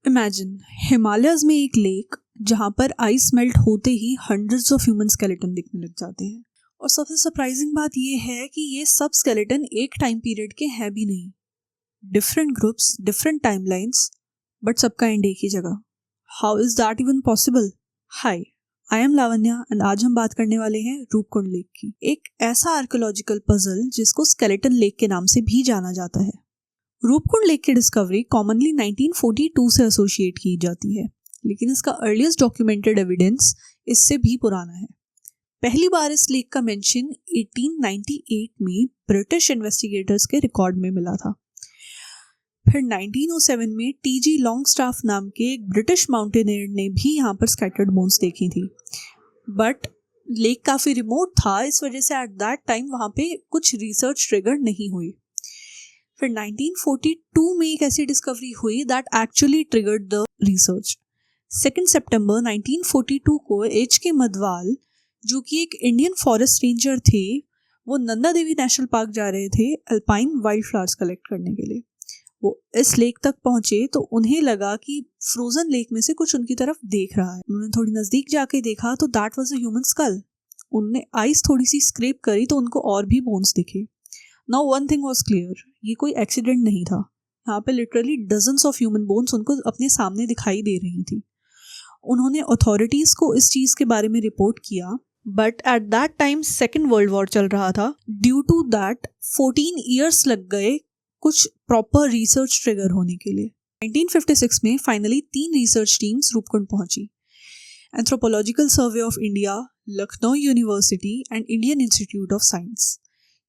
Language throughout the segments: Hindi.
इमेजिन हिमालयस में एक लेक जहाँ पर आइस मेल्ट होते ही हंड्रेड्स ऑफ ह्यूमन स्केलेटन दिखने लग जाते हैं। और सबसे सरप्राइजिंग बात यह है कि ये सब स्केलेटन एक टाइम पीरियड के हैं भी नहीं। Different groups, different timelines, but सबका एंड एक ही जगह। How is that even possible? Hi, I am Lavanya and आज हम बात करने वाले हैं रूपकुंड लेक की, एक ऐसा आर्कियोलॉजिकल पजल जिसको स्केलेटन लेक के नाम से भी जाना जाता है। रूपकुंड लेक की डिस्कवरी कॉमनली 1942 से एसोसिएट की जाती है, लेकिन इसका अर्लीस्ट डॉक्यूमेंटेड एविडेंस इससे भी पुराना है। पहली बार इस लेक का मेंशन 1898 में ब्रिटिश इन्वेस्टिगेटर्स के रिकॉर्ड में मिला था। फिर 1907 में टी.जी. लॉन्गस्टाफ नाम के एक ब्रिटिश माउंटेनियर ने भी यहाँ पर स्कैटर्ड बोन्स देखी थी, बट लेक काफ़ी रिमोट था, इस वजह से एट दैट टाइम वहाँ पे कुछ रिसर्च ट्रिगर नहीं हुई। फिर 1942 में एक ऐसी डिस्कवरी हुई that actually triggered the research. 2 सितंबर 1942 को H.K. मधवाल, जो कि एक इंडियन फॉरेस्ट रेंजर थे, वो नंदा देवी नेशनल पार्क जा रहे थे अल्पाइन वाइल्ड फ्लावर्स कलेक्ट करने के लिए। वो इस लेक तक पहुंचे तो उन्हें लगा कि फ्रोजन लेक में से कुछ उनकी तरफ देख रहा है। उन्होंने थोड़ी नज़दीक जाके देखा तो that was a human school. उन्होंने आइस थोड़ी सी स्क्रैप करी तो उनको और भी बोन्स दिखे। Now one thing was clear, ये कोई एक्सीडेंट नहीं था। यहाँ पे literally dozens of human bones उनको अपने सामने दिखाई दे रही थी। उन्होंने अथॉरिटीज़ को इस चीज़ के बारे में रिपोर्ट किया, but at that time second world war चल रहा था। ड्यू टू दैट 14 ईयर्स लग गए कुछ प्रॉपर रिसर्च ट्रिगर होने के लिए। 1956 में फाइनली 3 रिसर्च टीम्स रूपकुंड पहुंची। Anthropological survey of India, Lucknow university and Indian institute of science.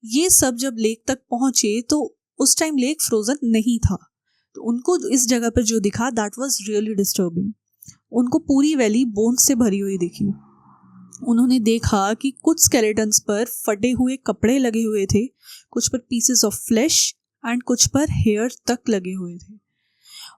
ये सब जब लेक तक पहुंचे तो उस टाइम लेक फ्रोजन नहीं था, तो उनको इस जगह पर जो दिखा दैट वाज रियली डिस्टर्बिंग। उनको पूरी वैली बोन्स से भरी हुई दिखी। उन्होंने देखा कि कुछ स्केलेटन्स पर फटे हुए कपड़े लगे हुए थे, कुछ पर पीसेस ऑफ फ्लैश एंड कुछ पर हेयर तक लगे हुए थे।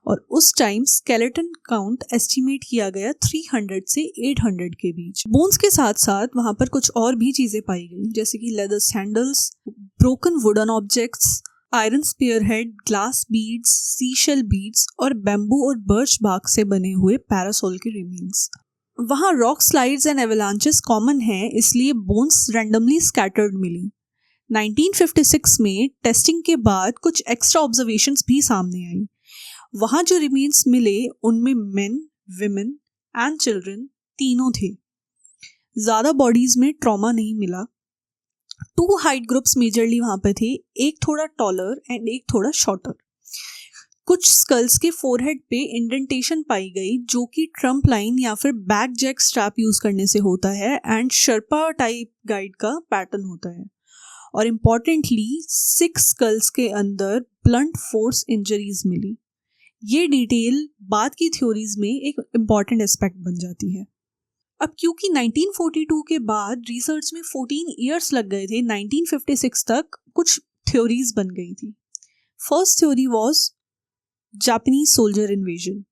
और उस टाइम स्केलेटन काउंट एस्टिमेट किया गया 300 से 800 के बीच। बोन्स के साथ साथ वहाँ पर कुछ और भी चीज़ें पाई गई, जैसे कि leather sandals, broken wooden objects, iron spearhead, glass beads, seashell beads और बैम्बू और बर्च बार्क से बने हुए पैरासोल के रिमेन्स। वहाँ rock slides and avalanches common हैं, इसलिए बोन्स रैंडमली स्कैटर्ड मिली। 1956 में टेस्टिंग के बाद कुछ एक्स्ट्रा ऑब्जर्वेशंस भी सामने आई। वहाँ जो रिमेन्स मिले उनमें मेन, विमेन एंड चिल्ड्रन तीनों थे। ज़्यादा बॉडीज़ में ट्रॉमा नहीं मिला। 2 हाइट ग्रुप्स मेजरली वहाँ पे थे, एक थोड़ा टॉलर एंड एक थोड़ा शॉर्टर। कुछ स्कल्स के फोरहेड पे इंडेंटेशन पाई गई, जो कि ट्रम्प लाइन या फिर बैक जैक स्ट्रैप यूज़ करने से होता है एंड शर्पा टाइप गाइड का पैटर्न होता है। और इम्पॉर्टेंटली 6 स्कल्स के अंदर ब्लंट फोर्स इंजरीज मिली। ये डिटेल बाद की थ्योरीज में एक इम्पॉर्टेंट एस्पेक्ट बन जाती है। अब क्योंकि 1942 के बाद रिसर्च में 14 ईयर्स लग गए थे, 1956 तक कुछ थ्योरीज बन गई थी। First theory was Japanese soldier invasion.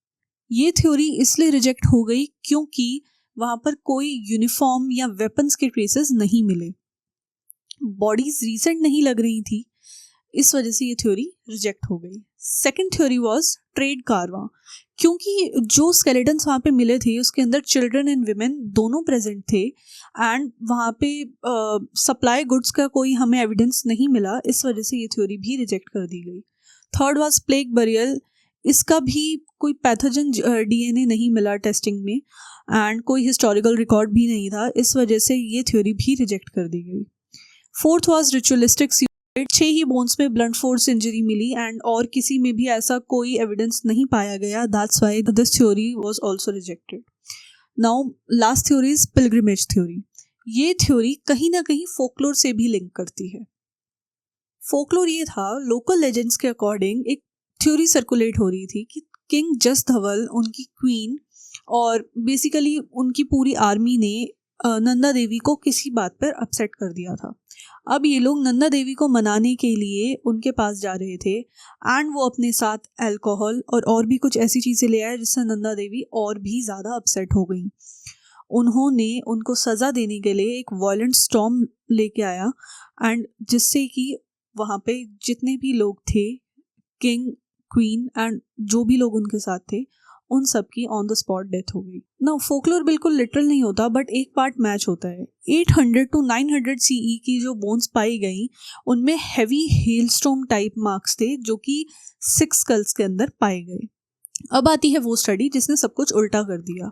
ये थ्योरी इसलिए रिजेक्ट हो गई क्योंकि वहाँ पर कोई यूनिफॉर्म या वेपन्स के ट्रेसेस नहीं मिले, बॉडीज रीसेंट नहीं लग रही थी, इस वजह से ये थ्योरी रिजेक्ट हो गई। सेकेंड थ्योरी वाज ट्रेड कारवां, क्योंकि जो स्केलेटन्स वहाँ पे मिले थे उसके अंदर चिल्ड्रन एंड विमेन दोनों प्रेजेंट थे एंड वहाँ पे सप्लाई गुड्स का कोई हमें एविडेंस नहीं मिला, इस वजह से ये थ्योरी भी रिजेक्ट कर दी गई। थर्ड वाज प्लेग बरियल, इसका भी कोई पैथोजन DNA नहीं मिला टेस्टिंग में एंड कोई हिस्टोरिकल रिकॉर्ड भी नहीं था, इस वजह से ये थ्योरी भी रिजेक्ट कर दी गई। Fourth was ritualistic. 6 ही बोन्स में ब्लंट फोर्स इंजरी मिली एंड और किसी में भी ऐसा कोई एविडेंस नहीं पाया गया, that's why this theory was also rejected. Now last theory is pilgrimage theory. ये थ्योरी कहीं ना कहीं फोकलोर से भी लिंक करती है। फोकलोर ये था, लोकल लेजेंड्स के अकॉर्डिंग एक थ्योरी सर्कुलेट हो रही थी कि किंग जस धवल, उनकी क्वीन और बेसिकली उनकी पूरी आर्मी ने नंदा देवी को किसी बात पर अपसेट कर दिया था। अब ये लोग नंदा देवी को मनाने के लिए उनके पास जा रहे थे एंड वो अपने साथ अल्कोहल और भी कुछ ऐसी चीज़ें ले आए जिससे नंदा देवी और भी ज़्यादा अपसेट हो गई। उन्होंने उनको सज़ा देने के लिए एक वायलेंट स्टॉर्म लेके आया एंड जिससे कि वहाँ पे जितने भी लोग थे, किंग, क्वीन एंड जो भी लोग उनके साथ थे, उन सब की ऑन द स्पॉट डेथ हो गई। ना फोकलोर बिल्कुल लिटरल नहीं होता, बट एक पार्ट मैच होता है। 800 to 900 CE की जो बोन्स पाई गई उनमें हैवी हेलस्टॉर्म टाइप मार्क्स थे जो कि 6 स्कल्स के अंदर पाए गए। अब आती है वो स्टडी जिसने सब कुछ उल्टा कर दिया।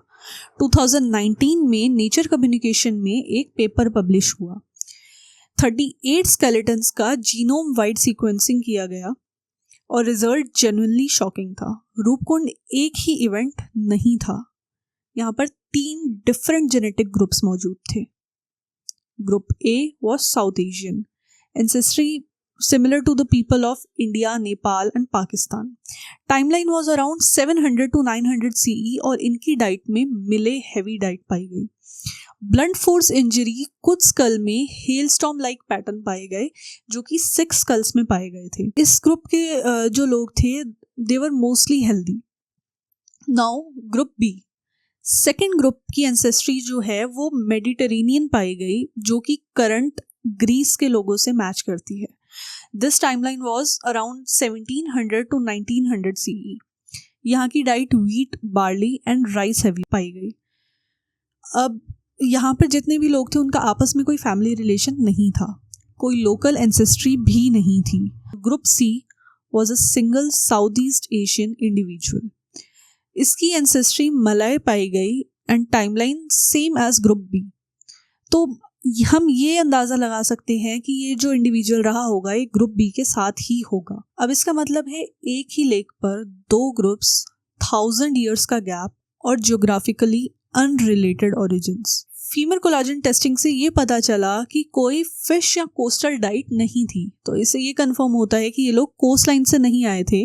2019 में नेचर कम्युनिकेशन में एक पेपर पब्लिश हुआ। 38 स्केलेटन्स का जीनोम वाइड सीक्वेंसिंग किया गया और रिजल्ट जेन्युइनली शॉकिंग था। रूपकुंड एक ही इवेंट नहीं था, यहाँ पर 3 डिफरेंट जेनेटिक ग्रुप्स मौजूद थे। Group A was South Asian, ancestry similar to the people of India, Nepal and Pakistan. Timeline was around 700 to 900 CE और इनकी डाइट में मिले हैवी डाइट पाई गई। ब्लंट फोर्स इंजरी कुछ स्कल में हेलस्टॉर्म लाइक पैटर्न पाए गए जो कि 6 स्कल्स में पाए गए थे। इस ग्रुप के जो लोग थे they were mostly healthy. Now group B, second group की एंसेस्ट्री जो है वो मेडिटेरेनियन पाई गई जो कि करंट ग्रीस के लोगों से मैच करती है। This timeline was around 1700 to 1900 CE। यहाँ की diet wheat, barley and rice heavy पाई गई। अब यहाँ पर जितने भी लोग थे उनका आपस में कोई फैमिली रिलेशन नहीं था, कोई लोकल एंसेस्ट्री भी नहीं थी। Group C was a single South East Asian individual. इसकी एंसेस्ट्री मलय पाई गई and timeline same as group B. तो हम ये अंदाज़ा लगा सकते हैं कि ये जो इंडिविजुअल रहा होगा ये ग्रुप बी के साथ ही होगा। अब इसका मतलब है एक ही लेक पर 2 ग्रुप्स, 1000 ईयर्स का गैप और geographically unrelated origins. Femur collagen testing से ये पता चला कि कोई फिश या कोस्टल डाइट नहीं थी, तो इससे ये कंफर्म होता है कि ये लोग कोस्ट लाइन से नहीं आए थे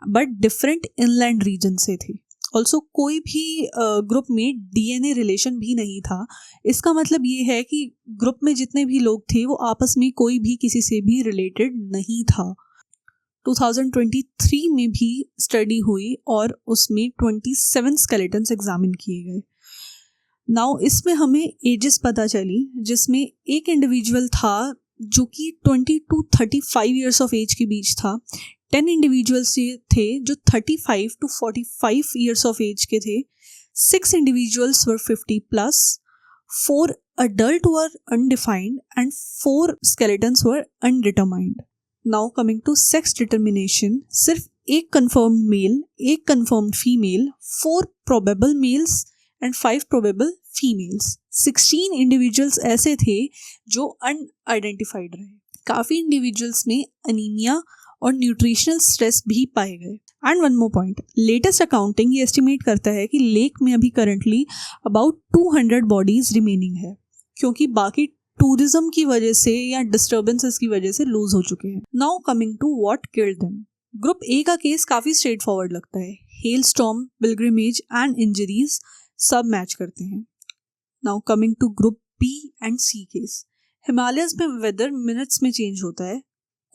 बट डिफरेंट इनलैंड रीजन से थे। ऑल्सो कोई भी ग्रुप में DNA रिलेशन भी नहीं था। इसका मतलब ये है कि ग्रुप में जितने भी लोग थे वो आपस में कोई भी किसी से भी रिलेटेड नहीं था। 2023 में भी स्टडी हुई और उसमें 27 स्केलेटन्स एग्जामिन किए गए। नाउ इसमें हमें एजेस पता चली, जिसमें एक इंडिविजुअल था जो कि 20 to 35 ईयर्स ऑफ एज के बीच था। 10 इंडिविजुअल्स थे जो 35 to 45 ईयर्स ऑफ एज के थे। 6 individuals were 50 plus, 4 adult were undefined and 4 skeletons were undetermined. Now coming to sex determination, सिर्फ एक confirmed male, एक confirmed female, 4 probable males and 5 probable females. 16 individuals ऐसे थे जो unidentified रहे। काफ़ी individuals में अनीमिया और न्यूट्रिशनल स्ट्रेस भी पाए गए। And one more point, latest accounting ये एस्टिमेट करता है कि लेक में अभी करंटली अबाउट 200 बॉडीज रिमेनिंग है, क्योंकि बाकी टूरिज्म की वजह से या डिस्टर्बेंसेस की वजह से लूज हो चुके हैं। Now coming to what killed them. Group A का केस काफ़ी स्ट्रेट फॉरवर्ड लगता है। Hail storm, pilgrimage and injuries सब मैच करते हैं। Now coming to group B and C case, Himalayas में वेदर मिनट्स में चेंज होता है।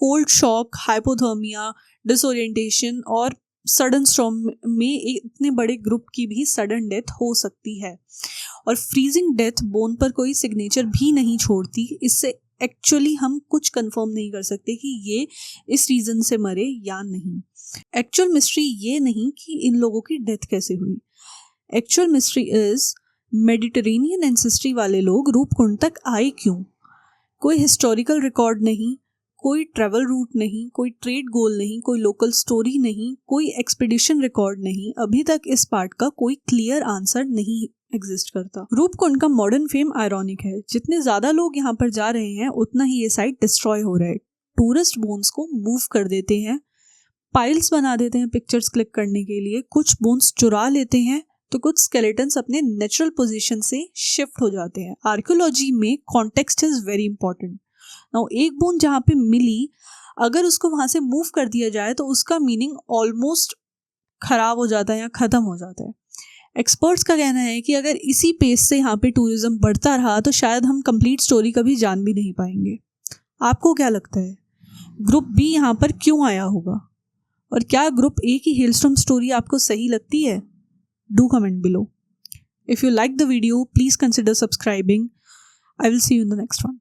कोल्ड शॉक, हाइपोथर्मिया, डिसोरिएंटेशन और सडन स्टॉर्म में इतने बड़े ग्रुप की भी सडन डेथ हो सकती है। और फ्रीजिंग डेथ बोन पर कोई सिग्नेचर भी नहीं छोड़ती। इससे एक्चुअली हम कुछ कंफर्म नहीं कर सकते कि ये इस रीज़न से मरे या नहीं। एक्चुअल मिस्ट्री ये नहीं कि इन लोगों की डेथ कैसे हुई। Actual mystery is Mediterranean ancestry वाले लोग रूपकुंड तक आए क्यों। कोई हिस्टोरिकल रिकॉर्ड नहीं, कोई ट्रैवल रूट नहीं, कोई ट्रेड गोल नहीं, कोई लोकल स्टोरी नहीं, कोई एक्सपीडिशन रिकॉर्ड नहीं। अभी तक इस पार्ट का कोई क्लियर आंसर नहीं एग्जिस्ट करता। रूपकुंड का मॉडर्न फेम आयरॉनिक है। जितने ज़्यादा लोग यहाँ पर जा रहे हैं उतना ही ये साइट डिस्ट्रॉय हो रहा है। टूरिस्ट बोन्स को मूव कर देते हैं, पाइल्स बना देते हैं पिक्चर्स क्लिक करने के लिए, कुछ बोन्स चुरा लेते हैं तो कुछ स्केलेटन्स अपने नेचुरल पोजीशन से शिफ्ट हो जाते हैं। आर्कियोलॉजी में context is very important. Now एक बोन जहाँ पे मिली, अगर उसको वहाँ से मूव कर दिया जाए तो उसका मीनिंग ऑलमोस्ट खराब हो जाता है या ख़त्म हो जाता है। एक्सपर्ट्स का कहना है कि अगर इसी पेस से यहाँ पे टूरिज्म बढ़ता रहा तो शायद हम कंप्लीट स्टोरी कभी जान भी नहीं पाएंगे। आपको क्या लगता है, ग्रुप बी यहाँ पर क्यों आया होगा, और क्या ग्रुप ए की हेलस्टॉर्म स्टोरी आपको सही लगती है? Do comment below. If you like the video, please consider subscribing. I will see you in the next one.